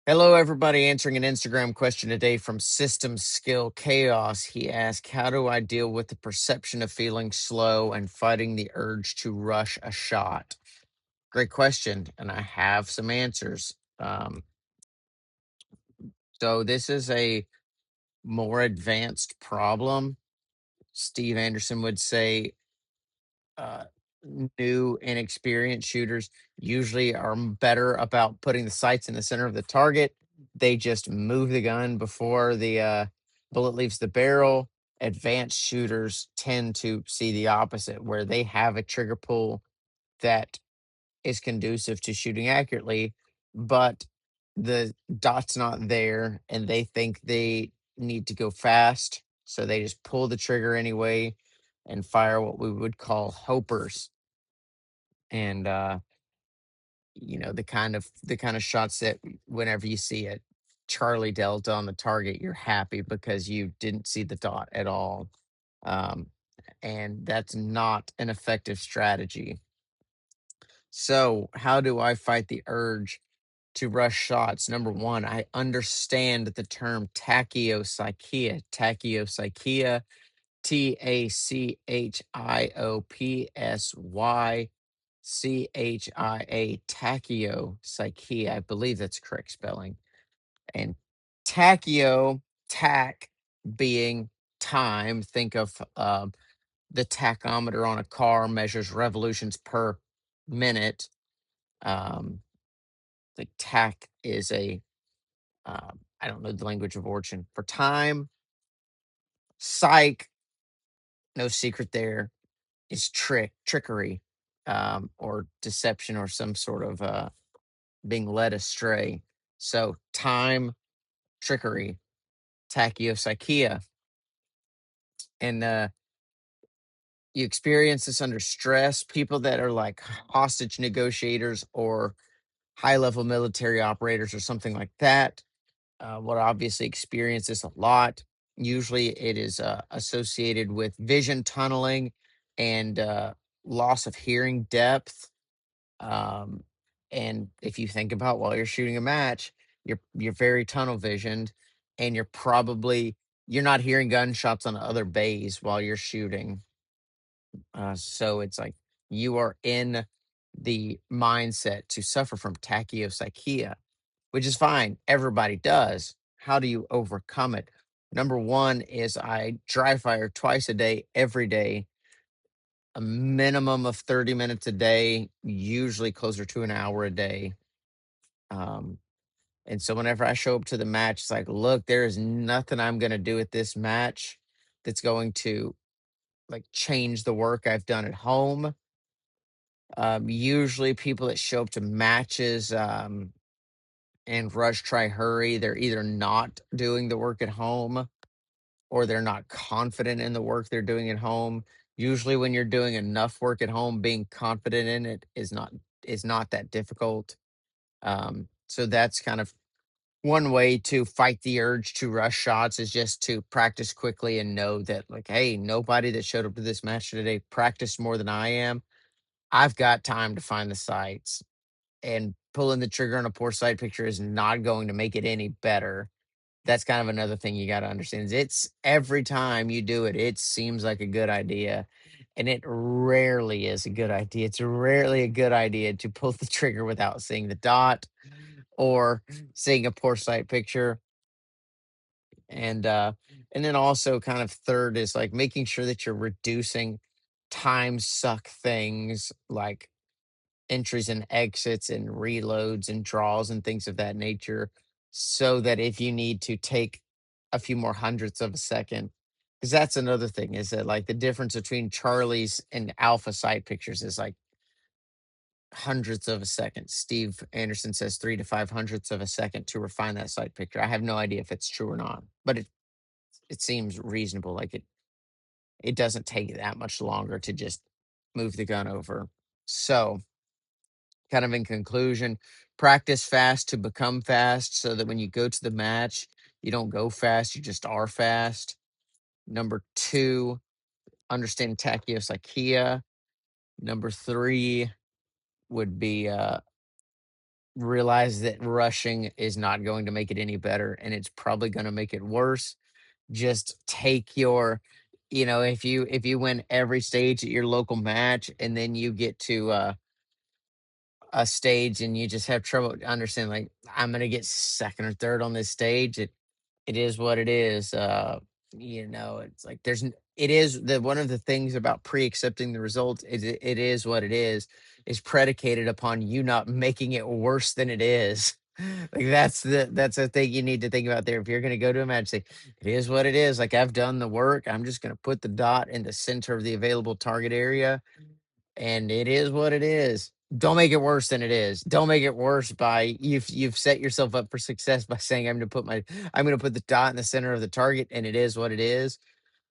Hello, everybody. Answering an Instagram question today from System Skill Chaos. He asked, how do I deal with the perception of feeling slow and fighting the urge to rush a shot? Great question. And I have some answers. So, this is a more advanced problem. Steve Anderson would say uh, new and experienced shooters usually are better about putting the sights in the center of the target. They just move the gun before the bullet leaves the barrel. Advanced shooters tend to see the opposite, where they have a trigger pull that is conducive to shooting accurately, but the dot's not there and they think they need to go fast. So they just pull the trigger anyway and fire what we would call hopers. And the kind of shots that whenever you see it Charlie Delta on the target, you're happy because you didn't see the dot at all. Um, and that's not an effective strategy. So, how do I fight the urge to rush shots? Number one, I understand the term tachypsychia. Tachypsychia, Tachyopsychia, tachyo, I believe that's correct spelling. And tachyo, tach being time. Think of the tachometer on a car measures revolutions per minute. The tach is I don't know the language of origin for time. Psych, no secret there, is trickery, or deception, or some sort of being led astray. So time, trickery, tachypsychia, and you experience this under stress. People that are like hostage negotiators or high level military operators or something like that would obviously experience this a lot. Usually, it is associated with vision tunneling and loss of hearing depth. Um, and if you think about while you're shooting a match, you're very tunnel visioned, and you're not hearing gunshots on other bays while you're shooting. So it's like you are in the mindset to suffer from tachypsychia, which is fine. Everybody does. How do you overcome it? Number one is I dry fire twice a day, every day, a minimum of 30 minutes a day, usually closer to an hour a day. Um, and so whenever I show up to the match, it's like, look, there is nothing I'm going to do at this match that's going to like change the work I've done at home. Usually people that show up to matches and rush, try, hurry, they're either not doing the work at home or they're not confident in the work they're doing at home. Usually when you're doing enough work at home, being confident in it is not that difficult. So that's kind of one way to fight the urge to rush shots is just to practice quickly and know that like, hey, nobody that showed up to this match today practiced more than I am. I've got time to find the sights, and pulling the trigger on a poor sight picture is not going to make it any better. That's kind of another thing you got to understand is it's every time you do it, it seems like a good idea. And it rarely is a good idea. It's rarely a good idea to pull the trigger without seeing the dot or seeing a poor sight picture. And and then also kind of third is like making sure that you're reducing time suck things like entries and exits and reloads and draws and things of that nature, so that if you need to take a few more hundredths of a second, because that's another thing is that like the difference between Charlie's and alpha sight pictures is like hundredths of a second. Steve Anderson says 3 to 5 hundredths of a second to refine that sight picture. I have no idea if it's true or not, but it seems reasonable. Like it doesn't take that much longer to just move the gun over. So kind of in conclusion, practice fast to become fast so that when you go to the match, you don't go fast, you just are fast. Number two, understand tachypsychia. Number three would be realize that rushing is not going to make it any better, and it's probably going to make it worse. Just take your, if you win every stage at your local match, and then you get to a stage and you just have trouble understanding, like, I'm gonna get second or third on this stage. It is what it is. It's like it is the one of the things about pre-accepting the results is it is what it is predicated upon you not making it worse than it is. Like that's the thing you need to think about there. If you're gonna go to a match, say it is what it is. Like, I've done the work. I'm just gonna put the dot in the center of the available target area, and it is what it is. Don't make it worse than it is. Don't make it worse by you've set yourself up for success by saying I'm gonna put the dot in the center of the target, and it is what it is.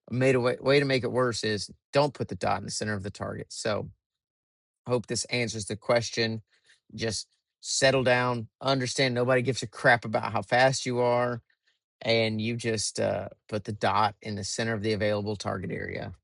Made a way to make it worse is don't put the dot in the center of the target. So hope this answers the question. Just settle down, understand nobody gives a crap about how fast you are, and you just put the dot in the center of the available target area.